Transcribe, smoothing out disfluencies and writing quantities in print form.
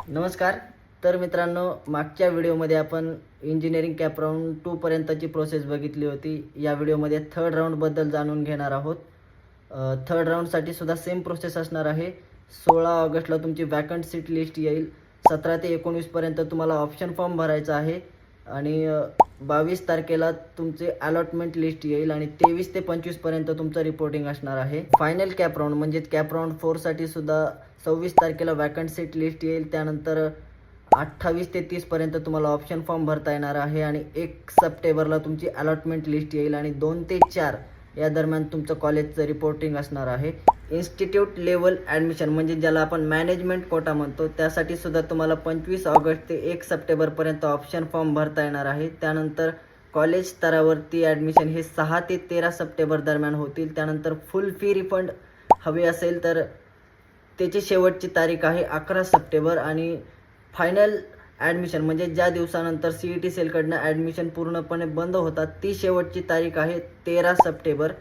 नमस्कार. तर मित्रांनो, मागच्या व्हिडिओमध्ये आपण इंजिनिअरिंग कॅप राऊंड 2 पर्यंतची प्रोसेस बघितली होती. या व्हिडिओमध्ये थर्ड राऊंडबद्दल जाणून घेणार आहोत. थर्ड राऊंडसाठी सुद्धा सेम प्रोसेस असणार आहे. 16 ऑगस्टला तुमची वॅकंट सीट लिस्ट येईल. 17 ते 19 पर्यंत तुम्हाला ऑप्शन फॉर्म भरायचा आहे आणि 22 तारखेला तुमचे अलॉटमेंट लिस्ट येईल आणि 23 ते 25 पर्यंत तुमचं रिपोर्टिंग असणार आहे. फायनल कॅप राऊंड म्हणजे कॅप राऊंड 4 साठी सुद्धा 26 तारखेला वॅकंट सीट लिस्ट येईल. त्यानंतर 28 ते 30 पर्यंत तुम्हाला ऑप्शन फॉर्म भरता येणार आहे आणि 1 सप्टेंबरला तुमची अलॉटमेंट लिस्ट येईल आणि 2 ते 4 या दरम्यान तुमचं कॉलेजचं रिपोर्टिंग असणार आहे. इन्स्टिट्यूट लेवल ॲडमिशन म्हणजे ज्याला आपण मॅनेजमेंट कोटा म्हणतो, त्यासाठी सुद्धा तुम्हाला 25 ऑगस्ट ते 1 सप्टेंबरपर्यंत ऑप्शन फॉर्म भरता येणार आहे. त्यानंतर कॉलेज स्तरावरती ॲडमिशन हे 6 ते 13 सप्टेंबर दरम्यान होतील. त्यानंतर फुल फी रिफंड हवी असेल तर त्याची शेवटची तारीख आहे 11 सप्टेंबर आणि फायनल ॲडमिशन म्हणजे ज्या दिवसानंतर CET सेलकडनं ॲडमिशन पूर्णपणे बंद होतात ती शेवटची तारीख आहे 13 सप्टेंबर.